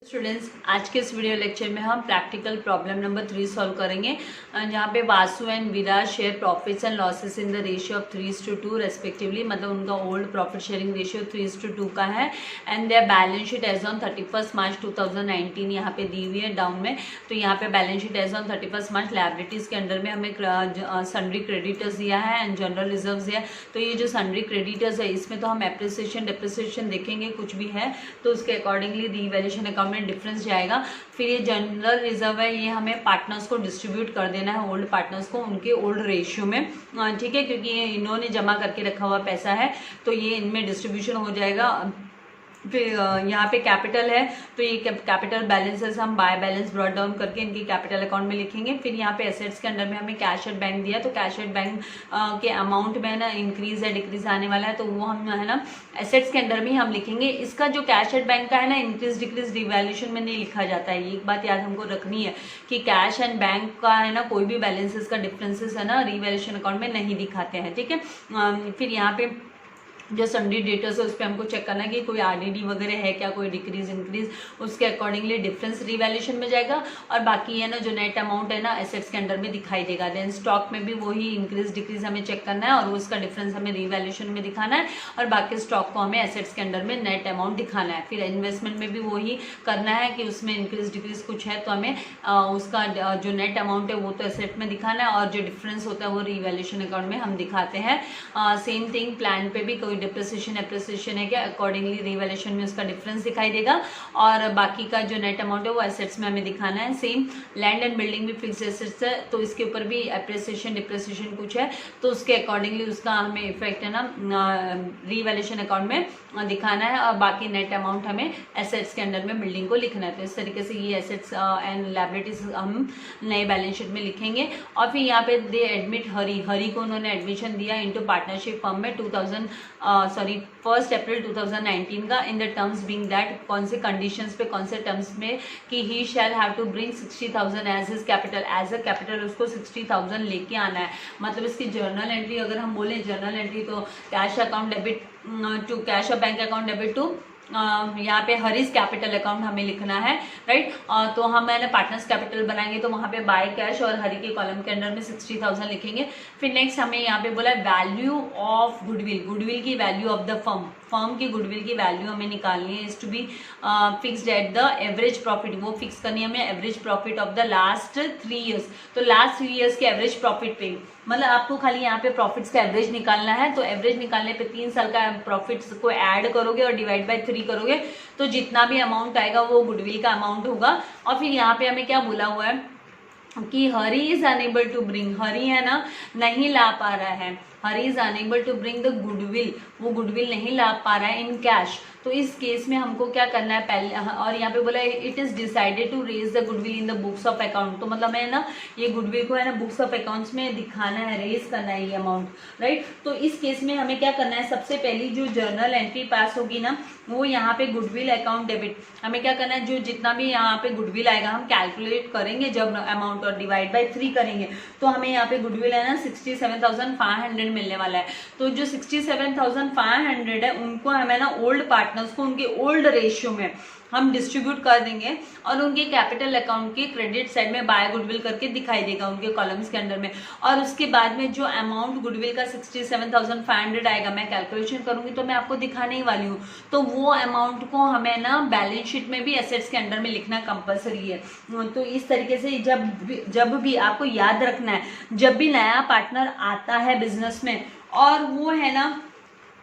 Students, आज के इस वीडियो लेक्चर में हम प्रैक्टिकल प्रॉब्लम नंबर 3 सॉल्व करेंगे, जहाँ पे Vasu and Viraj share profits and losses in the ratio of 3:2 respectively. मतलब उनका ओल्ड प्रॉफिट शेयरिंग रेशियो 3:2 का है and their balance sheet as on 31 March 2019 यहाँ पे दी हुई है डाउन में। तो यहाँ पे balance sheet as on 31 March liabilities के अंडर में हमें सन्ड्री क्रेडिटर्स दिया है एंड जनरल रिजर्व दिया है। तो ये जो सन्ड्री क्रेडिटर्स है इसमें तो हम एप्रिसिएशन डिप्रिसिएशन देखेंगे, कुछ भी है तो उसके अकॉर्डिंगली रीवैल्यूएशन अकाउंट डिफरेंस जाएगा। फिर ये जनरल रिजर्व है, ये हमें पार्टनर्स को डिस्ट्रीब्यूट कर देना है, ओल्ड पार्टनर्स को उनके ओल्ड रेशियो में, ठीक है, क्योंकि ये इन्होंने जमा करके रखा हुआ पैसा है तो ये इनमें डिस्ट्रीब्यूशन हो जाएगा। फिर यहाँ पे कैपिटल है तो ये कैपिटल बैलेंसेस हम बाय बैलेंस ब्रॉट डाउन करके इनकी कैपिटल अकाउंट में लिखेंगे। फिर यहाँ पे एसेट्स के अंडर में हमें कैश एट बैंक दिया, तो कैश एट बैंक के अमाउंट में ना इंक्रीज है डिक्रीज आने वाला है, तो वो हम है ना एसेट्स के अंडर में हम लिखेंगे। इसका जो कैश एट बैंक का है ना इंक्रीज डिक्रीज रिवैल्यूएशन में नहीं लिखा जाता है। ये एक बात याद हमको रखनी है कि कैश एंड बैंक का है ना कोई भी बैलेंसेस का डिफरेंसेस है ना रिवैल्यूएशन अकाउंट में नहीं दिखाते हैं, ठीक है। फिर यहाँ पे जो सन्ड्री डेटर्स है उस पर हमको चेक करना है कि कोई आरडीडी वगैरह है क्या, कोई डिक्रीज इंक्रीज, उसके अकॉर्डिंगली डिफरेंस रिवैल्यूएशन में जाएगा। और बाकी है ना जो नेट अमाउंट है ना एसेट्स के अंडर में दिखाई देगा। देन स्टॉक में भी वही इंक्रीज डिक्रीज हमें चेक करना है और उसका डिफरेंस हमें रिवैल्यूएशन में दिखाना है, और बाकी स्टॉक को हमें एसेट्स के अंडर में नेट अमाउंट दिखाना है। फिर इन्वेस्टमेंट में भी वही करना है कि उसमें इंक्रीज डिक्रीज कुछ है तो हमें उसका जो नेट अमाउंट है वो तो एसेट में दिखाना है, और जो डिफरेंस होता है वो रिवैल्यूएशन अकाउंट में हम दिखाते हैं। सेम थिंग प्लान पे भी कोई डिप्रिसिएशन एप्रिसिएशन है क्या, अकॉर्डिंगली रिवैल्यूएशन में उसका डिफरेंस दिखाई देगा, और बाकी का जो नेट अमाउंट है वो एसेट्स में हमें दिखाना है। सेम लैंड एंड बिल्डिंग भी फिक्स एसेट्स है तो इसके ऊपर भी एप्रिसिएशन डिप्रिसिएशन कुछ है तो उसके अकॉर्डिंगली उसका हमें इफेक्ट है ना रिवैल्यूएशन अकाउंट में दिखाना है, और बाकी नेट अमाउंट हमें एसेट्स के अंडर में बिल्डिंग को लिखना है। तो इस तरीके से ये एसेट्स एंड लायबिलिटीज हम नए बैलेंस शीट में लिखेंगे। और फिर यहाँ पे दे एडमिट हरी को उन्होंने एडमिशन दिया इनटू पार्टनरशिप फर्म में 1 अप्रैल 2019 का, in the terms being that कौन से कंडीशंस पे कौन से टर्म्स में कि he shall have to bring 60,000 as his capital, as a capital उसको 60,000 लेके आना है। मतलब इसकी जर्नल एंट्री अगर हम बोले जर्नल एंट्री तो cash account debit to cash और बैंक अकाउंट डेबिट टू यहाँ पे हरीज कैपिटल अकाउंट हमें लिखना है, राइट। तो हम है ना पार्टनर्स कैपिटल बनाएंगे तो वहाँ पे बाय कैश और हरी के कॉलम के अंडर में 60,000 लिखेंगे। फिर नेक्स्ट हमें यहाँ पे बोला वैल्यू ऑफ गुडविल की वैल्यू ऑफ द फर्म की गुडविल की वैल्यू हमें निकालनी है, is to be fixed at the average profit, वो फिक्स करनी है हमें average profit of the last 3 years. तो लास्ट 3 ईयर्स के एवरेज प्रॉफिट पे मतलब आपको खाली यहाँ पे प्रॉफिट्स का एवरेज निकालना है। तो एवरेज निकालने पे 3 साल का प्रॉफिट्स को ऐड करोगे और डिवाइड बाय 3 करोगे तो जितना भी अमाउंट आएगा वो गुडविल का अमाउंट होगा। और फिर यहाँ पे हमें क्या बोला हुआ है कि Hari is unable to bring, Hari है ना नहीं ला पा रहा है, Hari is unable to bring the goodwill, वो गुडविल नहीं ला पा रहा है इन कैश। तो इस केस में हमको क्या करना है पहले, और यहाँ पे बोला it is decided to raise the goodwill in the books of account. तो मतलब है ना ये गुडविल को है ना बुक्स ऑफ अकाउंट्स में दिखाना है, रेज करना है ये अमाउंट, राइट। तो इस केस में हमें क्या करना है, सबसे पहली जो जर्नल एंट्री पास होगी ना वो यहाँ पे गुडविल अकाउंट डेबिट, हमें क्या करना है जो जितना भी यहाँ पे गुडविल आएगा हम कैलकुलेट करेंगे जब अमाउंट और डिवाइड बाय 3 करेंगे तो हमें यहाँ पे गुडविल है ना 67,500 मिलने वाला है। तो जो 67,500 है उनको हमें ना ओल्ड पार्टनर्स को उनके ओल्ड रेशियो में हम डिस्ट्रीब्यूट कर देंगे, और उनके कैपिटल अकाउंट के क्रेडिट साइड में बाय गुडविल करके दिखाई देगा उनके कॉलम्स के अंडर में। और उसके बाद में जो अमाउंट गुडविल का 67,500 आएगा मैं कैलकुलेशन करूंगी तो मैं आपको दिखाने ही वाली हूँ। तो वो अमाउंट को हमें ना बैलेंस शीट में भी एसेट्स के अंडर में लिखना कंपलसरी है। तो इस तरीके से जब भी आपको याद रखना है, जब भी नया पार्टनर आता है बिजनेस में और वो है ना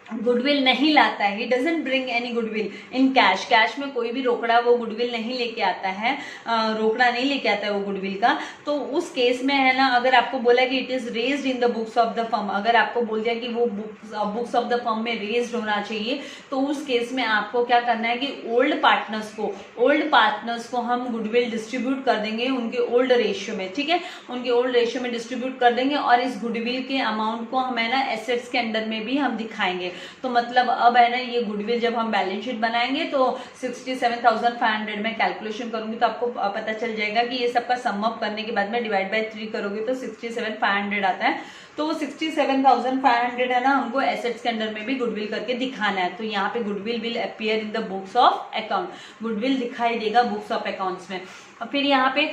गुडविल नहीं लाता है, he doesn't bring any goodwill in cash, cash में कोई भी रोकड़ा वो गुडविल नहीं लेके आता है, रोकड़ा नहीं लेके आता है वो गुडविल का। तो उस केस में है ना अगर आपको बोला कि it is raised in the books of the firm, अगर आपको बोल दिया कि वो बुक्स ऑफ द फर्म में रेज्ड होना चाहिए तो उस केस में आपको क्या करना है कि ओल्ड पार्टनर्स को हम गुडविल डिस्ट्रीब्यूट कर देंगे उनके ओल्ड रेशियो में, ठीक है, उनके ओल्ड रेशियो में डिस्ट्रीब्यूट कर देंगे, और इस गुडविल के अमाउंट को हमें ना एसेट्स के अंडर में भी हम दिखाएंगे। तो मतलब अब है ना ये गुडविल जब हम बैलेंस शीट बनाएंगे तो 67,500 में कैलकुलेशन करूंगी तो आपको पता चल जाएगा कि ये सबका सम अप करने के बाद में डिवाइड बाय 3 करोगे तो 67,500 आता है। तो वो 67,500 है ना हमको एसेट्स के अंडर में भी गुडविल करके दिखाना है। तो यहाँ पे goodwill will appear in the books of account, goodwill दिखाई देगा बुक्स ऑफ अकाउंट्स में। और फिर यहाँ पे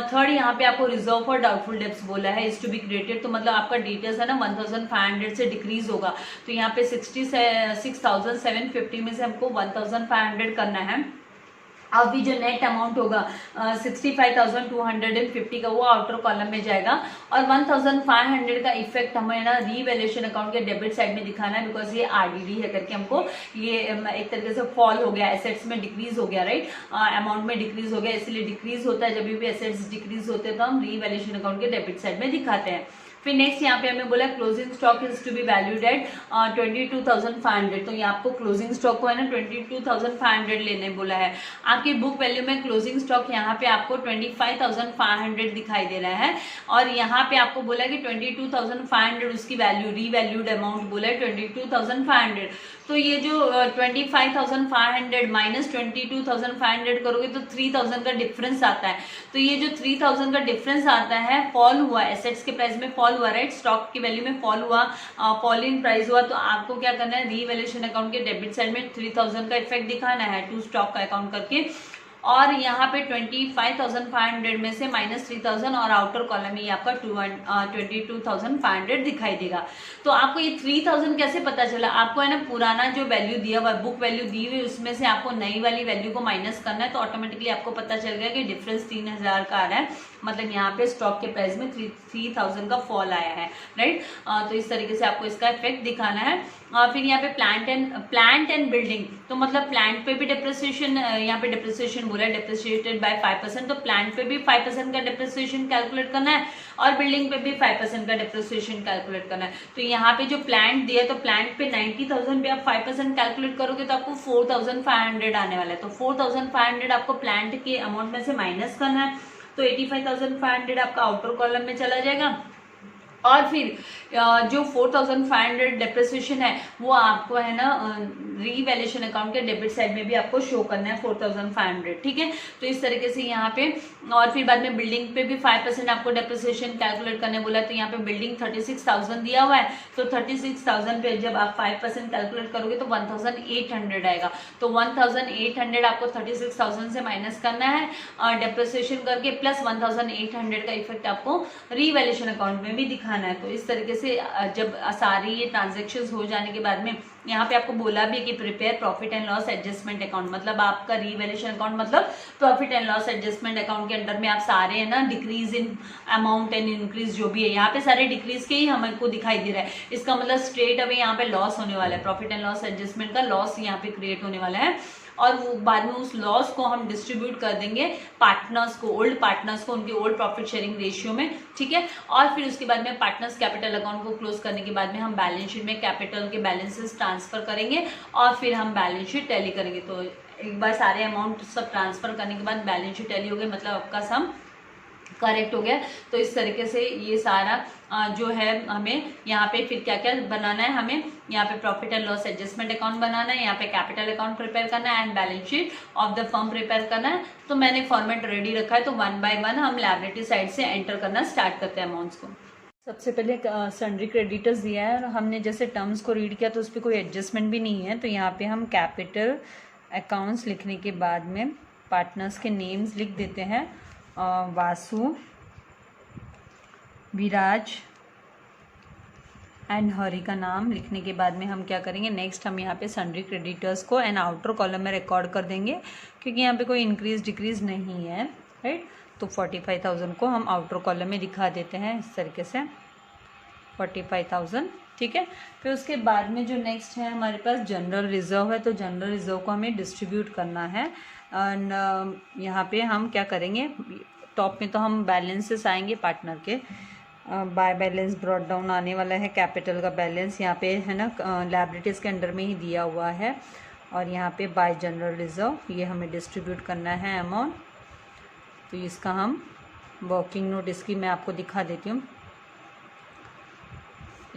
थर्ड यहाँ पे आपको रिजर्व फॉर डाउटफुल डेब्ट्स बोला है इज टू बी क्रिएटेड। तो मतलब आपका डिटेल्स है ना 1,500 से डिक्रीज होगा। तो यहाँ पे 66,750 में से हमको 1,500 करना है। अभी जो नेट अमाउंट होगा 65,250 का वो आउटर कॉलम में जाएगा। और 1,500 का इफेक्ट हमें ना रीवैल्यूएशन अकाउंट के डेबिट साइड में दिखाना है, बिकॉज ये आरडीडी है करके हमको ये एक तरीके से फॉल हो गया, एसेट्स में डिक्रीज हो गया, राइट, अमाउंट में डिक्रीज हो गया। इसलिए डिक्रीज होता है जब भी एसेट्स डिक्रीज होते हैं तो हम रीवैल्यूएशन अकाउंट के डेबिट साइड में दिखाते हैं। फिर नेक्स्ट यहाँ पे हमें बोला closing stock is to be valued at 22,500। तो ये आपको क्लोजिंग स्टॉक को है ना 22,500 लेने बोला है। आपकी बुक वैल्यू में क्लोजिंग स्टॉक यहाँ पे आपको 25,500 दिखाई दे रहा है। और यहाँ पे आपको बोला कि 22,500 उसकी वैल्यू रीवैल्यूड अमाउंट बोला है 22,500। तो ये जो 25,500 माइनस 22,500 करोगे तो 3,000 का डिफरेंस आता है। तो ये जो 3,000 का डिफरेंस आता है फॉल हुआ, एसेट्स के प्राइस में फॉल हुआ, राइट, स्टॉक की वैल्यू में फॉल हुआ, फॉल इन प्राइस हुआ। तो आपको क्या करना है, रीवैल्यूएशन अकाउंट के डेबिट साइड में 3,000 का इफेक्ट दिखाना है टू स्टॉक का अकाउंट करके। और यहाँ पे 25,500 में से माइनस 3,000 और आउटर कॉलम में आपका 22,500 दिखाई देगा। तो आपको ये 3,000 कैसे पता चला, आपको है ना पुराना जो वैल्यू दिया हुआ, बुक वैल्यू दी हुई, उसमें से आपको नई वाली वैल्यू को माइनस करना है। तो ऑटोमेटिकली आपको पता चल गया कि डिफरेंस 3,000 का आ रहा है, मतलब यहाँ पे स्टॉक के प्राइस में 3,000 का फॉल आया है, राइट। तो इस तरीके से आपको इसका इफेक्ट दिखाना है। फिर यहाँ पे प्लांट एंड बिल्डिंग, तो मतलब प्लांट पे भी डिप्रिसिएशन, यहाँ पे डिप्रिसिएशन बोला है डिप्रिसिएटेड बाय 5%। तो प्लांट पे भी 5% का डिप्रिसिएशन कैलकुलेट करना है और बिल्डिंग पे भी 5% का डिप्रिसिएशन कैलकुलेट करना है। तो यहाँ पे जो प्लांट दिया है तो प्लांट पे 90,000 पे आप 5% कैलकुलेट करोगे तो आपको 4,500 आने वाला है। तो 4,500 आपको प्लांट के अमाउंट में से माइनस करना है। तो 85,500 आपका आउटर कॉलम में चला जाएगा। और फिर जो 4,500 डेप्रिसिएशन है वो आपको है ना रीवैल्यूएशन अकाउंट के डेबिट साइड में भी आपको शो करना है 4,500, ठीक है। तो इस तरीके से यहाँ पे, और फिर बाद में बिल्डिंग पे भी 5% आपको डेप्रिसिएशन कैलकुलेट करने बोला। तो यहाँ पे बिल्डिंग 36,000 दिया हुआ है, तो 36,000 पे जब आप 5% कैलकुलेट करोगे तो 1,800 आएगा। तो 1,800 आपको 36,000 से माइनस करना है डेप्रिसिएशन करके, प्लस 1,800 का इफेक्ट आपको रीवैल्यूएशन अकाउंट में भी दिखाना है। तो इस तरीके से जब सारी ये ट्रांजेक्शन्स हो जाने के बाद में यहाँ पे आपको बोला भी कि prepare profit and loss adjustment account, मतलब आपका रीवैल्यूएशन अकाउंट मतलब profit and loss adjustment account के अंडर में आप सारे है ना decrease in amount and increase जो भी है यहाँ पे सारे डिक्रीज के ही हमको दिखाई दे रहा है। इसका मतलब स्ट्रेट अवे यहाँ पे लॉस होने वाला है, प्रॉफिट एंड लॉस एडजस्टमेंट का लॉस यहाँ पे क्रिएट होने वाला है। और वो बाद में उस लॉस को हम डिस्ट्रीब्यूट कर देंगे पार्टनर्स को, ओल्ड पार्टनर्स को, उनके ओल्ड प्रॉफिट शेयरिंग रेशियो में, ठीक है। और फिर उसके बाद में पार्टनर्स कैपिटल अकाउंट को क्लोज करने के बाद में हम बैलेंस शीट में कैपिटल के बैलेंसेस ट्रांसफर करेंगे और फिर हम बैलेंस शीट टैली करेंगे। तो एक बार सारे अमाउंट सब ट्रांसफर करने के बाद बैलेंस शीट टैली हो गई, मतलब आपका सम करेक्ट हो गया। तो इस तरीके से ये सारा जो है हमें यहाँ पे फिर क्या क्या बनाना है, हमें यहाँ पे profit and loss adjustment account बनाना है, यहाँ पे कैपिटल अकाउंट प्रिपेयर करना है and balance sheet of the firm prepare करना है। तो मैंने फॉर्मेट रेडी रखा है, तो 1 बाय 1 हम लायबिलिटी साइड से एंटर करना स्टार्ट करते हैं अमाउंट्स को। सबसे पहले सन्ड्री क्रेडिटर्स दिया है और हमने जैसे टर्म्स को रीड किया तो उस पर कोई एडजस्टमेंट भी नहीं है। तो यहाँ पे हम कैपिटल अकाउंट्स लिखने के बाद में पार्टनर्स के नेम्स लिख देते हैं, वासु, विराज एंड हरी का नाम लिखने के बाद में हम क्या करेंगे, नेक्स्ट हम यहाँ पे सन्ड्री क्रेडिटर्स को एंड आउटर कॉलम में रिकॉर्ड कर देंगे क्योंकि यहाँ पे कोई इंक्रीज डिक्रीज नहीं है, राइट। तो 45,000 को हम आउटर कॉलम में दिखा देते हैं इस तरीके से 45,000, ठीक है। फिर उसके बाद में जो नेक्स्ट है हमारे पास जनरल रिजर्व है। तो जनरल रिजर्व को हमें डिस्ट्रीब्यूट करना है एंड यहाँ पे हम क्या करेंगे, टॉप में तो हम बैलेंसेस आएंगे पार्टनर के, बाय बैलेंस ब्रॉट डाउन आने वाला है, कैपिटल का बैलेंस यहाँ पे है ना लायबिलिटीज़ के अंडर में ही दिया हुआ है और यहाँ पे बाय जनरल रिजर्व ये हमें डिस्ट्रीब्यूट करना है अमाउंट। तो इसका हम वर्किंग नोट इसकी मैं आपको दिखा देती हूँ,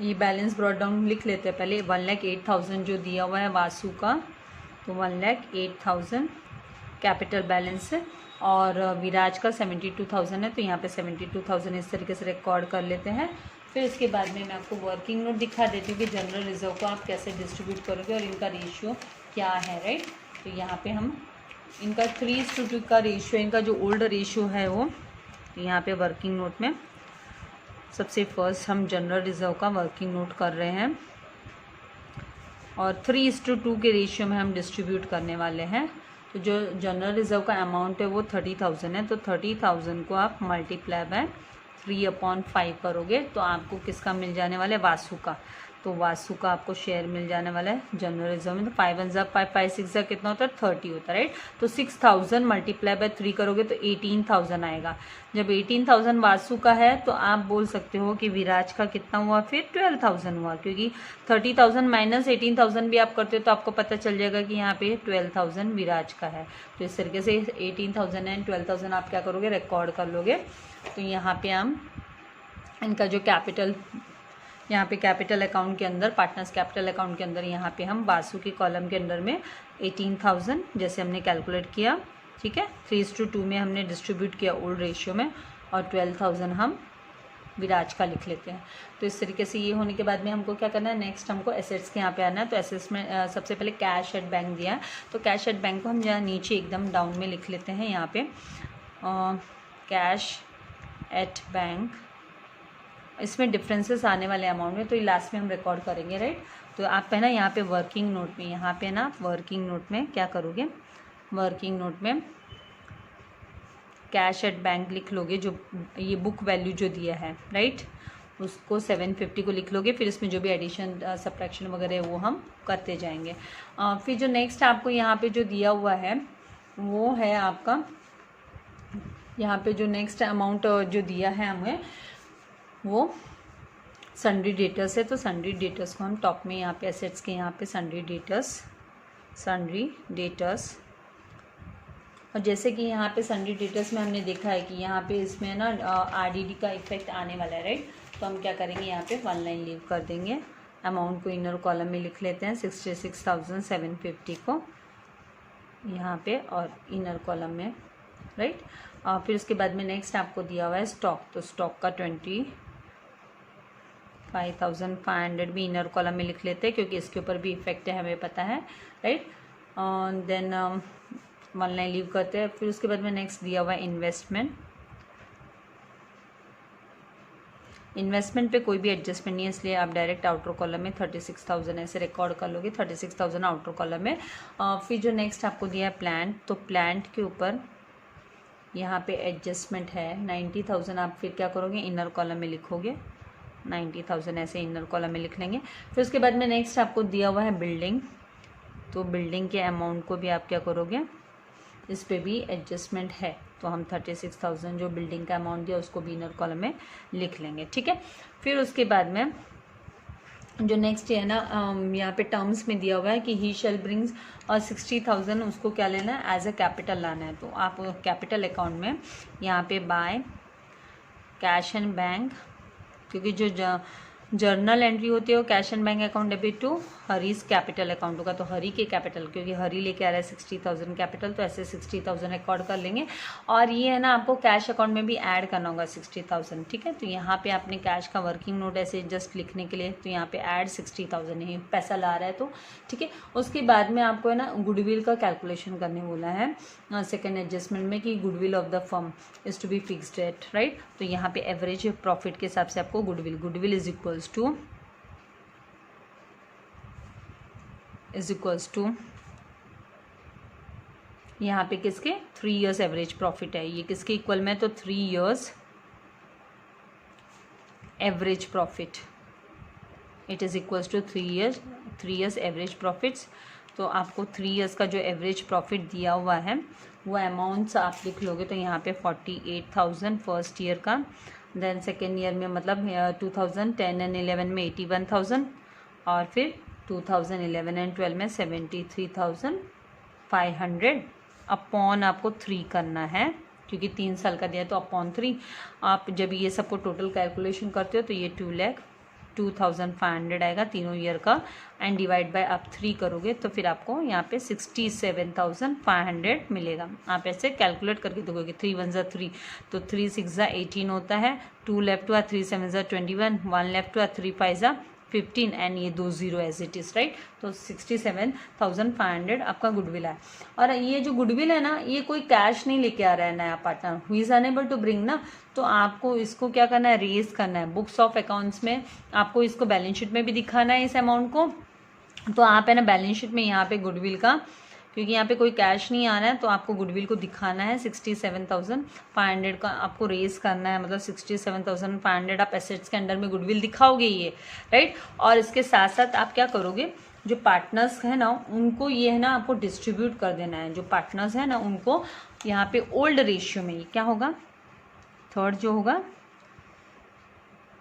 ये बैलेंस ब्रॉट डाउन लिख लेते हैं पहले। 1,08,000 जो दिया हुआ है वासु का, तो 1,08,000 कैपिटल बैलेंस है, और विराज का 72,000 है, तो यहाँ पे 72,000 इस तरीके से रिकॉर्ड कर लेते हैं। फिर इसके बाद में मैं आपको वर्किंग नोट दिखा देती हूँ कि जनरल रिजर्व को आप कैसे डिस्ट्रीब्यूट करोगे और इनका रेशियो क्या है, राइट। तो यहाँ पे हम इनका 3:2 का रेशियो, इनका जो ओल्ड रेशियो है वो, तो यहाँ पे वर्किंग नोट में सबसे फर्स्ट हम जनरल रिजर्व का वर्किंग नोट कर रहे हैं, और 3:2 के रेशियो में हम डिस्ट्रीब्यूट करने वाले हैं। तो जो जनरल रिजर्व का अमाउंट है वो 30,000 है, तो 30,000 को आप मल्टीप्लाई बाय 3/5 करोगे तो आपको किसका मिल जाने वाला है, वासु का। तो वासु का आपको शेयर मिल जाने वाला है जनरल रिजर्व में। तो 5 1 जा 5, 5 6 जा कितना होता है, 30 होता है, राइट। तो 6,000 मल्टीप्लाई बाय 3 करोगे तो 18,000 आएगा। जब 18,000 वासु का है तो आप बोल सकते हो कि विराज का कितना हुआ, फिर 12,000 हुआ, क्योंकि 30,000 माइनस 18,000 भी आप करते हो तो आपको पता चल जाएगा कि यहाँ पे 12,000 विराज का है। तो इस तरीके से 18,000 एंड 12,000 आप क्या करोगे, रिकॉर्ड कर लोगे। तो यहाँ पे हम इनका जो कैपिटल, यहाँ पे कैपिटल अकाउंट के अंदर, पार्टनर्स कैपिटल अकाउंट के अंदर, यहाँ पे हम वासु के कॉलम के अंदर में 18,000 जैसे हमने कैलकुलेट किया, ठीक है, 3:2 में हमने डिस्ट्रीब्यूट किया ओल्ड रेशियो में, और 12,000 हम विराज का लिख लेते हैं। तो इस तरीके से ये होने के बाद में हमको क्या करना है, नेक्स्ट हमको एसेट्स के यहाँ पे आना है। तो एसेट्स में सबसे पहले कैश एट बैंक दिया है, तो कैश एट बैंक को हम जहाँ नीचे एकदम डाउन में लिख लेते हैं, यहाँ पे कैश एट बैंक। इसमें डिफरेंसेस आने वाले अमाउंट में, तो ये लास्ट में हम रिकॉर्ड करेंगे, राइट। तो आप है ना यहाँ पे वर्किंग नोट में, यहाँ पे ना वर्किंग नोट में क्या करोगे, वर्किंग नोट में कैश एट बैंक लिख लोगे, जो ये बुक वैल्यू जो दिया है, राइट, उसको 750 को लिख लोगे। फिर इसमें जो भी एडिशन सब्ट्रैक्शन वगैरह है वो हम करते जाएंगे। फिर जो नेक्स्ट आपको यहाँ पे जो दिया हुआ है वो है आपका, यहाँ पे जो नेक्स्ट अमाउंट जो दिया है हमें वो सन्ड्री डेटर्स है। तो सन्ड्री डेटर्स को हम टॉप में यहाँ पे एसेट्स के यहाँ पे सन्ड्री डेटर्स, और जैसे कि यहाँ पे सन्ड्री डेटर्स में हमने देखा है कि यहाँ पे इसमें ना आरडीडी का इफेक्ट आने वाला है, राइट। तो हम क्या करेंगे, यहाँ पे 1 लाइन लीव कर देंगे, अमाउंट को इनर कॉलम में लिख लेते हैं 66,750 को यहाँ पे और इनर कॉलम में, राइट। फिर उसके बाद में नेक्स्ट आपको दिया हुआ है स्टॉक, तो स्टॉक का 25,500 भी इनर कॉलम में लिख लेते हैं, क्योंकि इसके ऊपर भी इफेक्ट है हमें पता है, राइट। देन 1 लाइन लीव करते हैं। फिर उसके बाद में नेक्स्ट दिया हुआ है इन्वेस्टमेंट पे कोई भी एडजस्टमेंट नहीं है, इसलिए आप डायरेक्ट आउटर कॉलम में 36,000 ऐसे रिकॉर्ड कर लोगे, 36,000 आउटर कॉलम में। फिर जो नेक्स्ट आपको दिया है प्लांट, तो प्लांट के ऊपर यहाँ पे एडजस्टमेंट है 90,000, आप फिर क्या करोगे, इनर कॉलम में लिखोगे 90,000 ऐसे इनर कॉलम में लिख लेंगे। फिर उसके बाद में नेक्स्ट आपको दिया हुआ है बिल्डिंग, तो बिल्डिंग के अमाउंट को भी आप क्या करोगे, इस पे भी एडजस्टमेंट है, तो हम 36,000 जो बिल्डिंग का अमाउंट दिया उसको भी इनर कॉलम में लिख लेंगे, ठीक है। फिर उसके बाद में जो नेक्स्ट है ना, यहाँ पे टर्म्स में दिया हुआ है कि ही शेल ब्रिंग्स 60,000, उसको क्या लेना है, एज अ कैपिटल लाना है। तो आप कैपिटल अकाउंट में यहाँ पे बाय कैश एंड बैंक, क्योंकि जो जर्नल एंट्री होती है वो cash and bank account debit to Hari's capital account होगा। तो हरी के कैपिटल, क्योंकि हरी लेके आ रहा है 60,000 कैपिटल, तो ऐसे 60,000 रिकॉर्ड कर लेंगे। और ये है ना, आपको कैश अकाउंट में भी ऐड करना होगा 60,000, ठीक है। तो यहाँ पे आपने कैश का वर्किंग नोट ऐसे जस्ट लिखने के लिए, तो यहाँ पे ऐड 60,000 ही पैसा ला रहा है, तो ठीक है। उसके बाद में आपको है ना गुडविल का कैलकुलेशन करने बोला है सेकेंड एडजस्टमेंट में, कि goodwill of the firm is to be fixed at, right. तो यहाँ पे एवरेज प्रॉफिट के हिसाब से आपको गुडविल इज इक्वल्स टू यहाँ पे किसके 3 years एवरेज प्रॉफिट है, ये किसके इक्वल में, तो 3 years average profit, it is equals to 3 years average profits. तो आपको 3 years का जो एवरेज प्रॉफिट दिया हुआ है वो अमाउंट्स आप लिख लोगे। तो यहाँ पे 48,000 फर्स्ट ईयर का, देन सेकेंड ईयर में मतलब 2010 एंड 11 में 81,000, और फिर 2011 एंड 12 में 73,500 अपॉन आपको 3 करना है, क्योंकि 3 साल का दिया है तो अपॉन 3। आप जब ये सबको टोटल कैलकुलेशन करते हो तो ये 2,00,000 62,500 आएगा तीनों ईयर का, एंड डिवाइड बाय आप 3 करोगे तो फिर आपको यहाँ पे 67,500 मिलेगा। आप ऐसे कैलकुलेट करके देखोगे, 3 1 ज़ा 3 तो 3 6 ज़ा 18 होता है, 2 लेफ्ट हुआ, 3 7 ज़ा 21, 1 लेफ्ट हुआ, 3 5 ज़ा 15 एंड ये 2 0 एज इट इज़, राइट। तो 67,500 आपका गुडविल है। और ये जो गुडविल है ना, ये कोई कैश नहीं लेके आ रहा है नया partner, who is unable to bring ना, तो आपको इसको क्या करना है, रेज करना है बुक्स ऑफ अकाउंट्स में। आपको इसको बैलेंस शीट में भी दिखाना है इस अमाउंट को, तो आप है ना बैलेंस शीट में यहाँ पे गुडविल का, क्योंकि यहाँ पे कोई कैश नहीं आ रहा है तो आपको गुडविल को दिखाना है। 67,500 का आपको रेज करना है, मतलब 67,500 आप एसेट्स के अंडर में गुडविल दिखाओगे ये, राइट। और इसके साथ साथ आप क्या करोगे, जो पार्टनर्स है ना उनको ये है ना आपको डिस्ट्रीब्यूट कर देना है। जो पार्टनर्स है ना उनको यहाँ पे ओल्ड रेशियो में, क्या होगा, थर्ड जो होगा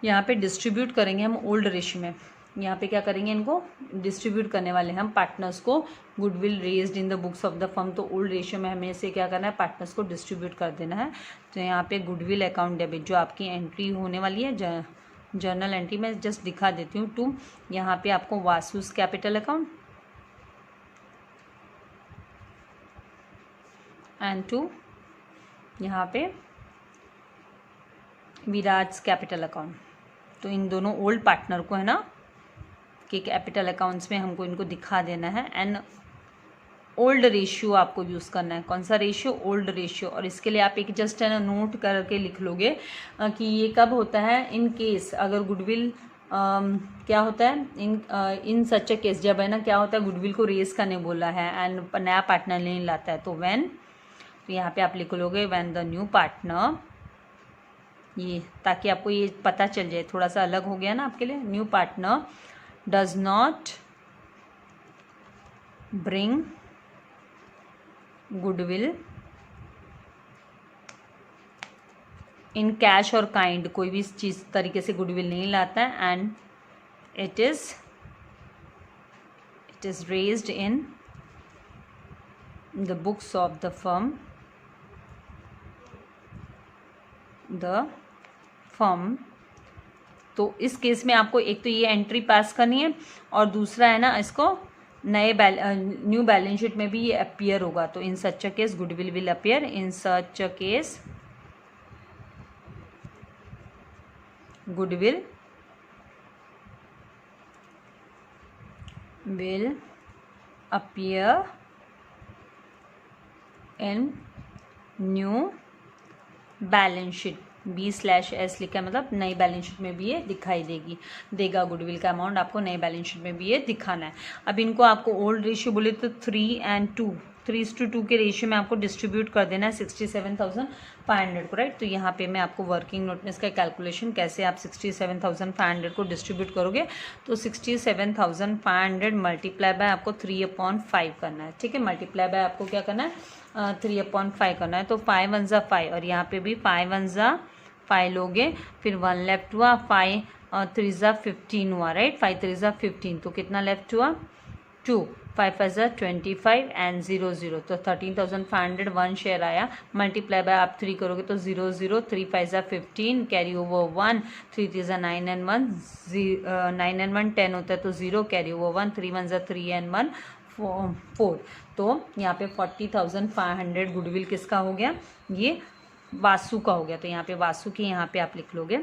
यहाँ पे डिस्ट्रीब्यूट करेंगे हम ओल्ड रेशियो में। यहाँ पे क्या करेंगे, इनको डिस्ट्रीब्यूट करने वाले हैं हम पार्टनर्स को। Goodwill raised in the books of the firm, तो ओल्ड रेशियो में हमें से क्या करना है, पार्टनर्स को डिस्ट्रीब्यूट कर देना है। तो यहाँ पे गुडविल अकाउंट डेबिट जो आपकी एंट्री होने वाली है, जर्नल एंट्री में जस्ट दिखा देती हूँ। 2 यहाँ पे आपको वासुस कैपिटल अकाउंट एंड 2 यहाँ पे विराज कैपिटल अकाउंट। तो इन दोनों ओल्ड पार्टनर को है ना कि कैपिटल अकाउंट्स में हमको इनको दिखा देना है। एंड ओल्ड रेशियो आपको यूज़ करना है, कौन सा रेशियो, ओल्ड रेशियो। और इसके लिए आप एक जस्ट है ना नोट करके लिख लोगे कि ये कब होता है, इन केस अगर गुडविल क्या होता है, इन सच ए केस, जब है ना क्या होता है, गुडविल को रेज करने बोला है एंड नया पार्टनर नहीं लाता है, तो व्हेन, तो यहाँ पे आप लिख लोगे व्हेन द न्यू पार्टनर, ये ताकि आपको ये पता चल जाए, थोड़ा सा अलग हो गया ना आपके लिए। New partner does not bring goodwill in cash और काइंड, कोई भी चीज़ तरीके से गुडविल नहीं लाता है, and it is raised in the books of the firm, तो इस केस में आपको एक तो ये एंट्री पास करनी है, और दूसरा है ना इसको नए न्यू बैलेंस शीट में भी ये अपीयर होगा। तो in such a case goodwill will appear, in such a case goodwill will appear in new balance sheet, B/S लिखा है, मतलब नई बैलेंस शीट में भी ये दिखाई देगा गुडविल का अमाउंट आपको नई बैलेंस शीट में भी ये दिखाना है। अब इनको आपको ओल्ड रेशियो बोले तो 3 and 2, 3:2 के रेशियो में आपको डिस्ट्रीब्यूट कर देना है 67,500 को, राइट। तो यहाँ पे मैं आपको वर्किंग नोट में इसका कैलकुलेशन कैसे आप 67,500 को डिस्ट्रीब्यूट करोगे, तो 67,500 मल्टीप्लाई बाय आपको 3/5 करना है, ठीक है। मल्टीप्लाई बाय आपको क्या करना है, 3/5 करना है। तो 5 1 ज़ा 5, और यहाँ पे भी 5 1 ज़ा 5 लोगे, फिर 1 लेफ्ट हुआ, 5 3 ज़ा 15 हुआ, राइट। 5 3 ज़ा 15, तो कितना लेफ्ट हुआ, 2, 5 5 ज़ा 25 एंड 0 0, तो 13,500 1 शेयर आया। मल्टीप्लाई बाय आप 3 करोगे तो 0 0, 3 5 ज़ा 15, कैरी ओवर 1, 3 3 ज़ा 9 and 1, 9 and 1 10 होता है, तो 0 कैरी ओवर 1, 3 1 ज़ा 3 and 1 4। तो यहाँ पे 40,500 गुडविल किसका हो गया, ये वासु का हो गया। तो यहाँ पे वासु की यहाँ पे आप लिख लोगे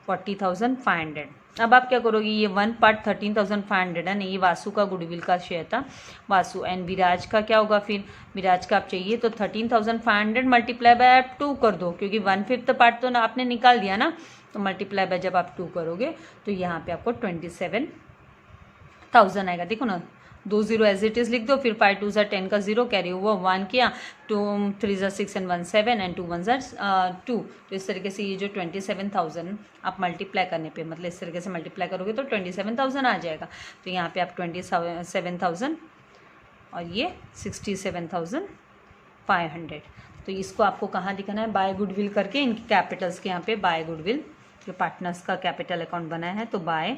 40,500। अब आप क्या करोगे, ये 1 पार्ट 13,500 है ना, ये वासु का गुडविल का शेयर था, वासु। एंड विराज का क्या होगा, फिर विराज का आप चाहिए तो 13,500 मल्टीप्लाई बाय आप 2 कर दो, क्योंकि 1/5 पार्ट तो ना आपने निकाल दिया ना, तो मल्टीप्लाई बाय जब आप 2 करोगे तो यहाँ पे आपको 27,000 आएगा। देखो ना, 2 0 एज इट इज लिख दो, फिर 5 2 ज़ा 10 का 0 कैरी ओवर 1 किया, 2 3 ज़ा 6 and 1 7 एंड 2 1 ज़ा 2। तो इस तरीके से ये जो 27,000 आप मल्टीप्लाई करने पे, मतलब इस तरीके से मल्टीप्लाई करोगे तो 27,000 आ जाएगा। तो यहाँ पे आप 27,000 और ये 67,500। तो इसको आपको कहाँ दिखाना है, बाय गुडविल करके, इनकी कैपिटल्स के यहाँ पे बाय गुडविल, जो पार्टनर्स का कैपिटल अकाउंट बनाया है, तो by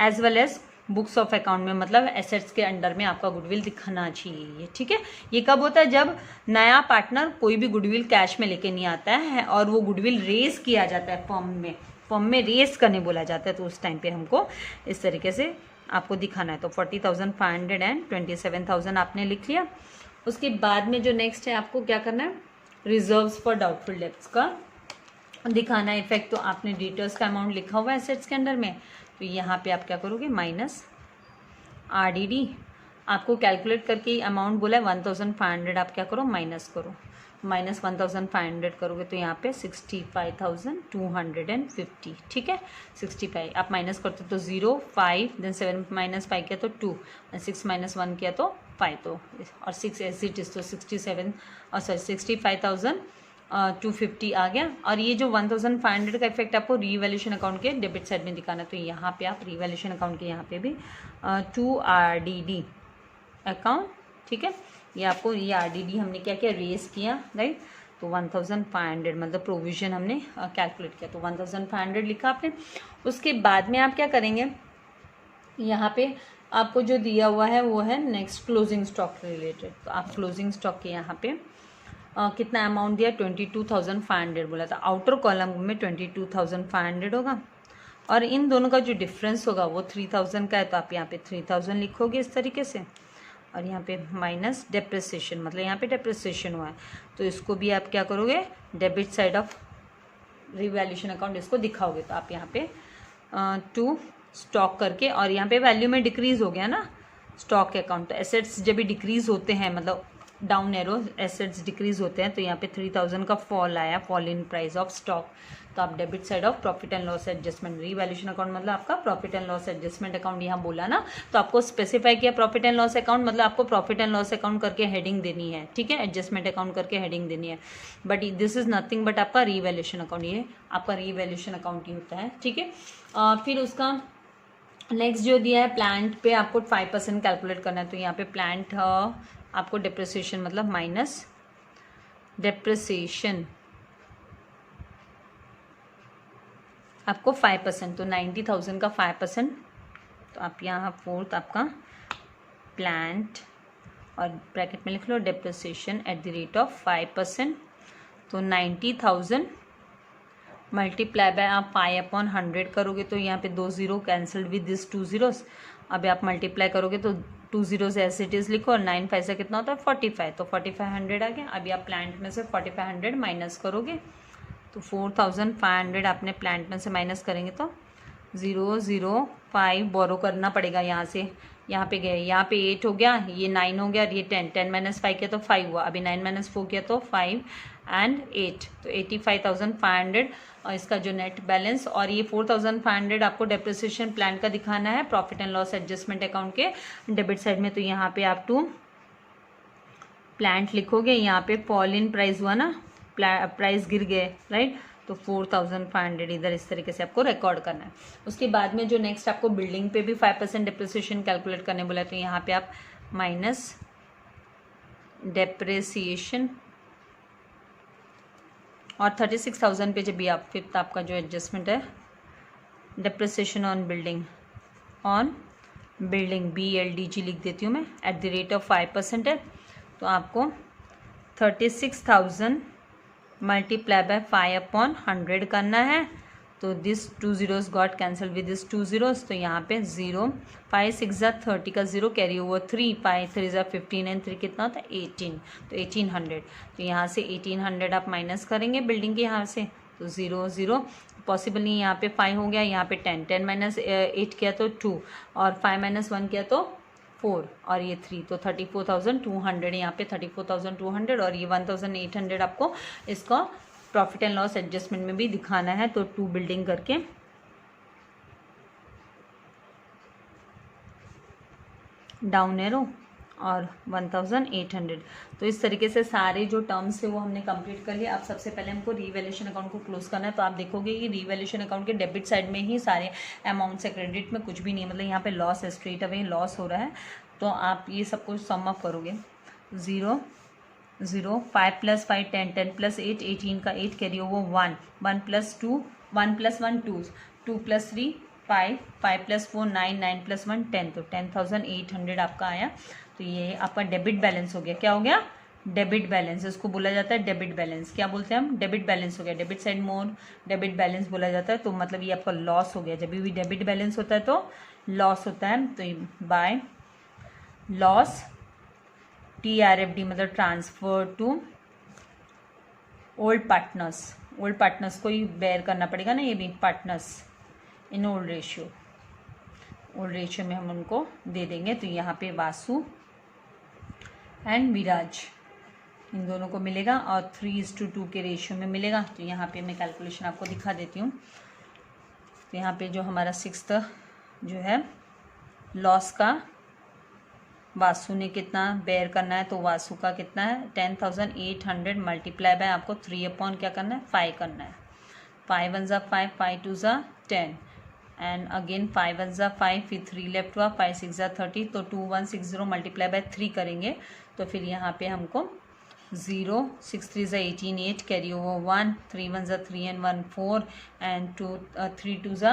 as well as books of account में, मतलब एसेट्स के अंडर में आपका गुडविल दिखना चाहिए। ठीक है, ये कब होता है? जब नया पार्टनर कोई भी गुडविल कैश में लेके नहीं आता है और वो गुडविल रेज किया जाता है फॉर्म में रेस करने बोला जाता है, तो उस टाइम पे हमको इस तरीके से आपको दिखाना है। तो 40,500 एंड 27,000 आपने लिख लिया। उसके बाद में जो नेक्स्ट है आपको क्या करना है, रिजर्व्स फॉर डाउटफुल डेब्ट्स का दिखाना है इफेक्ट। तो आपने डेटर्स का अमाउंट लिखा हुआ है एसेट्स के अंडर में, तो यहाँ पे आप क्या करोगे, माइनस RDD आपको कैलकुलेट करके अमाउंट बोला है 1,500, आप क्या करो, माइनस करो, माइनस 1,500 करोगे तो यहाँ पे 65,250। ठीक है, 65 आप माइनस करते तो 0, 5 देन 7 माइनस 5 किया तो 2, 6 माइनस 1 किया तो 5, तो और 6 एज इट इज, तो 65,250 आ गया। और ये जो 1,500 का इफेक्ट आपको रीवैल्यूएशन अकाउंट के डेबिट साइड में दिखाना है, तो यहाँ पे आप रीवैल्यूएशन अकाउंट के यहाँ पे भी 2 RDD अकाउंट, ठीक है, ये आपको ये RDD हमने क्या किया, रेस किया, राइट। तो 1,500 मतलब प्रोविजन हमने कैलकुलेट किया, तो 1,500 लिखा आपने। उसके बाद में आप क्या करेंगे, यहाँ पे आपको जो दिया हुआ है वो है नेक्स्ट क्लोजिंग स्टॉक रिलेटेड। तो आप क्लोजिंग स्टॉक के यहाँ पे कितना अमाउंट दिया, 22,500 बोला था। आउटर कॉलम में 22,500 होगा और इन दोनों का जो डिफरेंस होगा वो 3,000 का है, तो आप यहाँ पे 3,000 लिखोगे इस तरीके से। और यहाँ पे माइनस डेप्रिसिएशन, मतलब यहाँ पे डेप्रिसिएशन हुआ है, तो इसको भी आप क्या करोगे, debit side of revaluation account इसको दिखाओगे। तो आप यहाँ पे 2 स्टॉक करके, और यहाँ पे वैल्यू में डिक्रीज हो गया ना स्टॉक के अकाउंट, तो एसेट्स जब भी डिक्रीज होते हैं, मतलब डाउन एरो एसेट्स डिक्रीज होते हैं, तो यहाँ पे 3,000 का फॉल आया, fall in price of stock. तो आप debit side of profit and loss adjustment, revaluation account मतलब आपका profit and loss adjustment account यहाँ बोला ना, तो आपको स्पेसिफाई किया प्रॉफिट एंड लॉस अकाउंट, मतलब आपको प्रॉफिट एंड लॉस अकाउंट करके हेडिंग देनी है, ठीक है, एडजस्टमेंट अकाउंट करके हेडिंग देनी है। But this is nothing but आपका रीवैल्यूएशन अकाउंट, ये आपका रीवैल्यूएशन अकाउंट ही होता है, ठीक है। फिर उसका नेक्स्ट जो दिया है, प्लांट पे आपको 5% कैलकुलेट करना है। तो यहाँ पे प्लांट आपको डेप्रिसिएशन मतलब माइनस डेप्रिसिएशन आपको 5%, तो 90,000 का 5%, तो आप यहाँ फोर्थ आपका प्लांट और ब्रैकेट में लिख लो depreciation at the rate of 5%, तो 90,000 मल्टीप्लाई बाय आप 5/100 करोगे, तो यहाँ पे 2 0 कैंसल्ड विद दिस 2 zeros। अभी आप मल्टीप्लाई करोगे तो 2 zeros एज इट इज लिखो, और 9 5 से कितना होता है 45, तो 4500 आ गया। अभी आप प्लांट में से 4500 माइनस करोगे, तो 4,500 आपने प्लांट में से माइनस करेंगे तो 005 बोरो करना पड़ेगा यहाँ से, यहाँ पे गए, यहाँ पे 8 हो गया, ये 9 हो गया, और ये 10, 10 माइनस 5 किया तो 5 हुआ, अभी 9 माइनस 4 किया तो 5 एंड 8, तो 85,500 और इसका जो नेट बैलेंस। और ये 4,500 आपको डेप्रिसिएशन प्लान का दिखाना है profit and loss adjustment account के डेबिट साइड में। तो यहाँ पे आप 2 प्लांट लिखोगे, यहाँ पे फॉल इन प्राइस हुआ ना, प्राइस गिर गए, राइट, तो 4,500 इधर इस तरीके से आपको रिकॉर्ड करना है। उसके बाद में जो नेक्स्ट आपको बिल्डिंग पे भी 5% डेप्रिसिएशन कैलकुलेट करने बोला है, तो यहाँ पे आप माइनस डेप्रिसिएशन और 36,000 पे जब भी आप फिफ्थ आपका जो एडजस्टमेंट है डेप्रिसिएशन ऑन बिल्डिंग BLDG लिख देती हूँ मैं, एट द रेट ऑफ 5% है, तो आपको 36,000 मल्टीप्लाई बाय 5/100 करना है। तो this 2 zeros got cancel with this 2 zeros, तो यहाँ पे 0 5 6 30 का 0 कैरी ओवर 3 5 3 15 एंड 3 कितना होता है 18, तो 1800, तो यहाँ से 1800 आप माइनस करेंगे बिल्डिंग के यहाँ से, तो 0 0 पॉसिबल नहीं, यहाँ पे 5 हो गया, यहाँ पे 10 10 माइनस 8 किया तो 2, और 5 माइनस 1 किया तो 4, और ये 3, तो 34,200 यहाँ पे 34,200, और ये 1,800 आपको इसका प्रॉफिट एंड लॉस एडजस्टमेंट में भी दिखाना है। तो 2 बिल्डिंग करके डाउन एरो और 1,800, तो इस तरीके से सारे जो टर्म्स है वो हमने कंप्लीट कर लिया। अब सबसे पहले हमको रीवैल्यूएशन अकाउंट को क्लोज करना है। तो आप देखोगे कि रीवैल्यूएशन अकाउंट के डेबिट साइड में ही सारे अमाउंट्स है, क्रेडिट में कुछ भी नहीं, मतलब यहाँ पे लॉस है, स्ट्रेट अवे लॉस हो रहा है। तो आप ये सब कुछ सम अप करोगे, 0 0 5 + 5 10 10 + 8 18 का 8 कैरी ओवर 1 1 + 2 1 + 1 2 2 + 3 5, 5 + 4 9, 9 + 1 10, तो 10,800 आपका आया। तो ये आपका डेबिट बैलेंस हो गया। क्या हो गया? Debit balance. इसको बोला जाता है डेबिट बैलेंस। क्या बोलते हैं हम? डेबिट बैलेंस हो गया। डेबिट साइड मोर डेबिट बैलेंस बोला जाता है। तो मतलब ये आपका लॉस हो गया। जब भी डेबिट बैलेंस होता है तो लॉस होता है। तो बाय लॉस TRFD मतलब transfer to old partners. Old partners को ही बेयर करना पड़ेगा ना, ये भी partners in old ratio. Old ratio में हम उनको दे देंगे। तो यहाँ पे वासु एंड विराज इन दोनों को मिलेगा और 3:2 के रेशियो में मिलेगा। तो यहाँ पे मैं कैलकुलेशन आपको दिखा देती हूँ। तो यहाँ पे जो हमारा 6th जो है लॉस का वासु ने कितना बेयर करना है, तो वासु का कितना है 10,800 मल्टीप्लाई बाय आपको 3 क्या करना है 5 करना है। 5 1 = 5, 5 2 = 10 एंड अगेन 5 1 = 5, फिर 3 लेफ्ट हुआ, 5 6 = 30, तो 2160 मल्टीप्लाई बाय 3 करेंगे। तो फिर यहाँ पे हमको 0 6 3 = 18 8 कैरी ओवर 1 3 1 = 3 and 1 4 एंड 3 2 =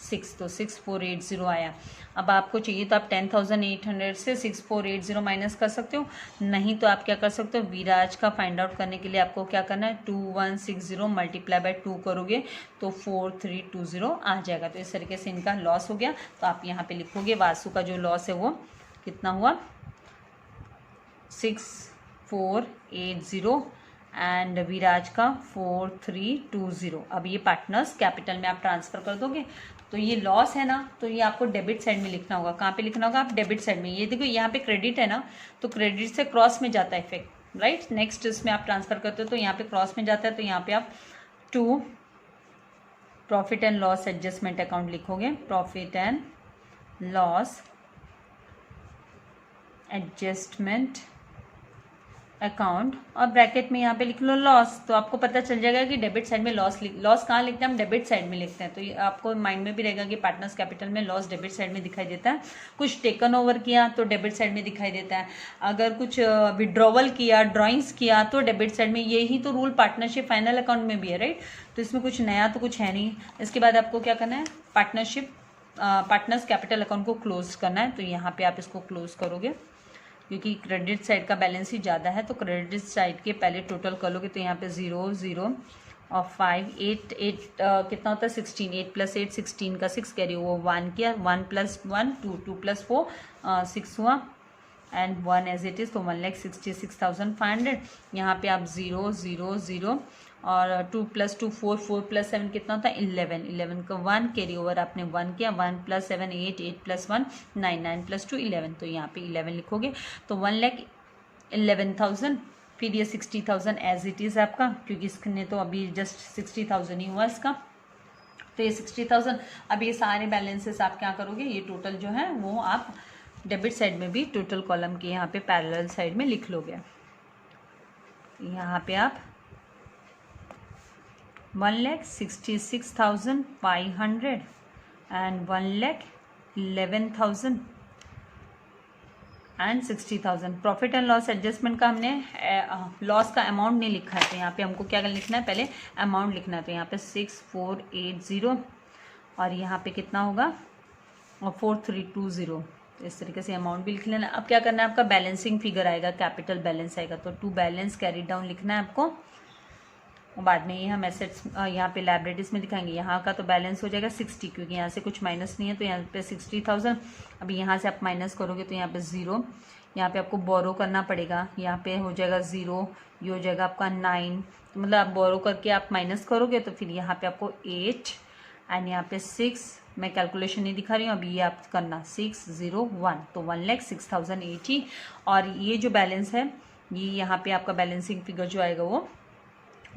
6, तो 6480 आया। अब आपको चाहिए तो आप 10,800 से 6480 माइनस कर सकते हो, नहीं तो आप क्या कर सकते हो विराज का फाइंड आउट करने के लिए आपको क्या करना है 2160 मल्टीप्लाई बाय 2 करोगे तो 4320 आ जाएगा। तो इस तरीके से इनका लॉस हो गया। तो आप यहाँ पे लिखोगे वासु का जो लॉस है वो कितना हुआ 6480 एंड विराज का 4320। अब ये पार्टनर्स कैपिटल में आप ट्रांसफर कर दोगे। तो ये लॉस है ना, तो ये आपको डेबिट साइड में लिखना होगा। कहाँ पे लिखना होगा? आप डेबिट साइड में। ये देखो यहाँ पे क्रेडिट है ना, तो क्रेडिट से क्रॉस में जाता है इफेक्ट, राइट। नेक्स्ट इसमें आप ट्रांसफर करते हो तो यहाँ पे क्रॉस में जाता है। तो यहाँ पे आप 2 profit and loss adjustment account लिखोगे। Profit and loss adjustment account और ब्रैकेट में यहाँ पे लिख लो लॉस। तो आपको पता चल जाएगा कि डेबिट साइड में लॉस कहाँ लिखते हैं हम? डेबिट साइड में लिखते हैं। तो ये आपको माइंड में भी रहेगा कि पार्टनर्स कैपिटल में लॉस डेबिट साइड में दिखाई देता है। कुछ टेकन ओवर किया तो डेबिट साइड में दिखाई देता है। अगर कुछ विड्रॉवल किया, ड्रॉइंग्स किया तो डेबिट साइड में। यही तो रूल पार्टनरशिप फाइनल अकाउंट में भी है, राइट। तो इसमें कुछ नया तो कुछ है नहीं। इसके बाद आपको क्या करना है पार्टनर्स कैपिटल अकाउंट को क्लोज करना है। तो यहाँ पे आप इसको क्लोज करोगे क्योंकि क्रेडिट साइड का बैलेंस ही ज़्यादा है। तो क्रेडिट साइड के पहले टोटल कर लोगे तो यहाँ पे 0 0 और 5 8 8 कितना होता है 16, 8 + 8 16 का 6 कैरी वो 1 किया, 1 + 1 2 2 + 4 6 हुआ एंड 1 एज इट इज़। तो 1,66,500। यहाँ पे आप 0 0 0 और 2 + 2 4 4 + 7 कितना होता है 11 11 का 1 कैरी ओवर आपने 1 किया, 1 + 7 8 8 + 1 9 9 + 2 11। तो यहाँ पे 11 लिखोगे तो 1,11,000। फिर ये 60,000 एज इट इज़ आपका, क्योंकि इसने तो अभी जस्ट 60,000 ही हुआ इसका। तो ये 60,000। अब ये सारे बैलेंसेस आप क्या करोगे, ये टोटल जो है वो आप डेबिट साइड में भी टोटल कॉलम के यहाँ पे पैरेलल साइड में लिख लोगे। यहाँ पे आप 1,66,500 and 1,11,000 and 60,000। Profit and loss adjustment का हमने लॉस का अमाउंट नहीं लिखा है। तो यहाँ पे हमको क्या लिखना है, पहले अमाउंट लिखना है। तो यहाँ पे 6480 और यहाँ पे कितना होगा और 4320। तो इस तरीके से अमाउंट भी लिख लेना। अब क्या करना है, आपका बैलेंसिंग फिगर आएगा, कैपिटल बैलेंस आएगा। तो टू बैलेंस कैरी डाउन लिखना है आपको। बाद में ये हम एसेट्स यहाँ पे लाइबिलिटीज़ में दिखाएंगे। यहाँ का तो बैलेंस हो जाएगा 60, क्योंकि यहाँ से कुछ माइनस नहीं है। तो यहाँ पे 60,000। अभी यहाँ से आप माइनस करोगे तो यहाँ पे 0, यहाँ पे आपको बोरो करना पड़ेगा। यहाँ पे हो जाएगा 0, ये हो जाएगा आपका 9। तो मतलब आप बोरो करके आप माइनस करोगे तो फिर यहाँ पे आपको 8 एंड यहाँ पे 6। मैं कैलकुलेशन नहीं दिखा रही हूँ, अभी ये आप करना 601। तो 1,06,080 और ये जो बैलेंस है ये यहाँ पे आपका बैलेंसिंग फिगर जो आएगा वो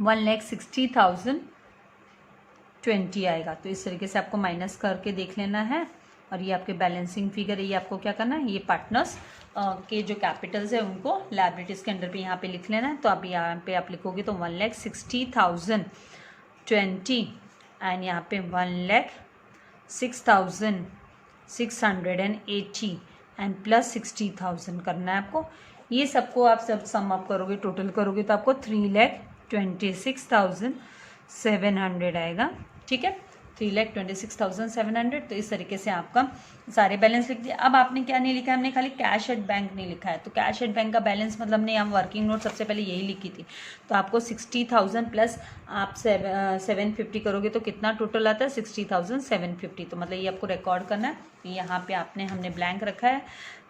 1,60,020 आएगा। तो इस तरीके से आपको माइनस करके देख लेना है। और ये आपके बैलेंसिंग फिगर है, ये आपको क्या करना है, ये पार्टनर्स के जो कैपिटल्स है उनको लायबिलिटीज़ के अंडर पे यहाँ पे लिख लेना है। तो अभी यहाँ पे आप लिखोगे तो 1,60,020 एंड यहाँ पे 1,06,680 एंड प्लस 60,000 करना है आपको। ये सबको आप सब सम अप करोगे, टोटल करोगे तो आपको 3,26,700 आएगा। ठीक है, 3,26,700। तो इस तरीके से आपका सारे बैलेंस लिख दिया। अब आपने क्या नहीं लिखा है, हमने खाली कैश एट बैंक नहीं लिखा है। तो कैश एट बैंक का बैलेंस मतलब हमने यहाँ वर्किंग नोट सबसे पहले यही लिखी थी। तो आपको 60,000 प्लस आप 750 करोगे तो कितना टोटल आता है, 60,750। तो मतलब ये आपको रिकॉर्ड करना है। यहाँ पे आपने हमने ब्लैंक रखा है,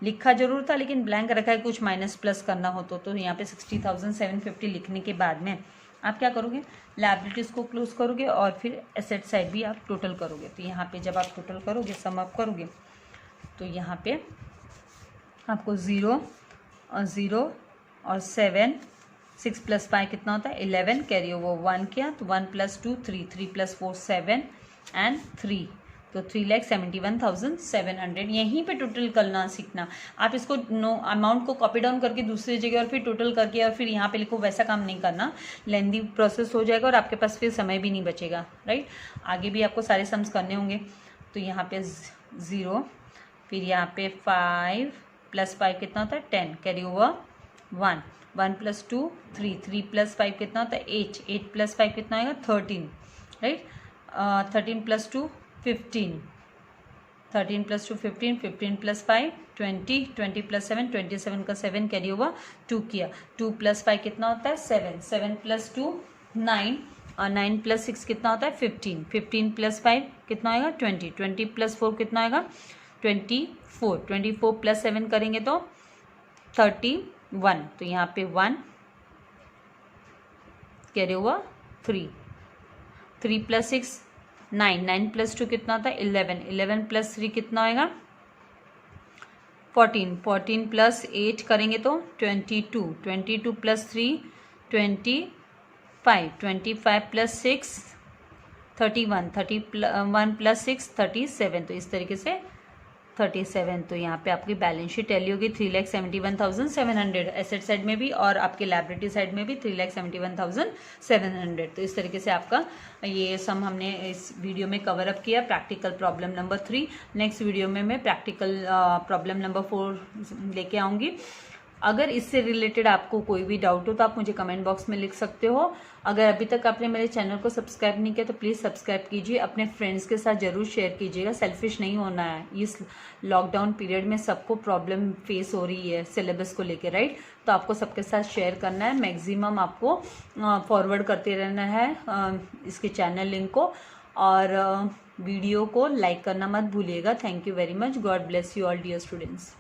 लिखा जरूर था लेकिन ब्लैंक रखा है, कुछ माइनस प्लस करना हो तो यहाँ पे 60,750 लिखने के बाद में आप क्या करोगे, लायबिलिटीज़ को क्लोज करोगे और फिर एसेट साइड भी आप टोटल करोगे। तो यहाँ पे जब आप टोटल करोगे, सम अप करोगे, तो यहाँ पे आपको 0 और 0 और 7, 6 प्लस 5 कितना होता है 11, कैरी ओवर 1 किया तो 1 प्लस 2 3, 3 प्लस 4 7 एंड 3, तो 3,71,700। यहीं पे टोटल करना सीखना। आप इसको अमाउंट को कॉपी डाउन करके दूसरी जगह और फिर टोटल करके और फिर यहाँ पे लिखो, वैसा काम नहीं करना, लेंदी प्रोसेस हो जाएगा और आपके पास फिर समय भी नहीं बचेगा, राइट। आगे भी आपको सारे सम्स करने होंगे। तो यहाँ पे 0, फिर यहाँ पे 5 प्लस 5 कितना होता है 10, कैरी ओवर 1, 1 प्लस 2 3, 3 प्लस 5 कितना होता है 8, 8 प्लस 5 कितना आएगा 13, right. 13 plus 2 15, 13 plus 2 15, 15 plus 5 20, 20 plus 7 27 का 7, कैरी ओवर 2 किया, 2 प्लस 5 कितना होता है 7, 7 प्लस 2 9 और 9 प्लस 6 कितना होता है 15, 15 प्लस 5 कितना आएगा 20, 20 प्लस 4 कितना आएगा 24, 24 प्लस 7 करेंगे तो 31। तो यहाँ पे 1 कैरी ओवर 3, 3 प्लस 6 9, 9 प्लस 2 कितना होता है 11, 11 प्लस 3 कितना आएगा 14, 14 प्लस 8 करेंगे तो 22, 22 प्लस 3 25, 25 प्लस 6 31, 31 प्लस 6 37। तो इस तरीके से 37। तो यहाँ पे आपकी बैलेंस शीट टैली होगी 3,71,700 एसेट साइड में भी और आपके लायबिलिटी साइड में भी 3,71,700। तो इस तरीके से आपका ये सम हमने इस वीडियो में कवर अप किया, practical problem number 3। Next video में मैं प्रैक्टिकल प्रॉब्लम नंबर 4 लेके आऊँगी। अगर इससे रिलेटेड आपको कोई भी डाउट हो तो आप मुझे कमेंट बॉक्स में लिख सकते हो। अगर अभी तक आपने मेरे चैनल को सब्सक्राइब नहीं किया तो प्लीज़ सब्सक्राइब कीजिए, अपने फ्रेंड्स के साथ ज़रूर शेयर कीजिएगा। सेल्फिश नहीं होना है। इस लॉकडाउन पीरियड में सबको प्रॉब्लम फेस हो रही है सिलेबस को लेकर, राइट। तो आपको सबके साथ शेयर करना है, मैक्सिमम आपको फॉरवर्ड करते रहना है इसके चैनल लिंक को, और वीडियो को लाइक करना मत भूलिएगा। Thank you very much. God bless you all dear students.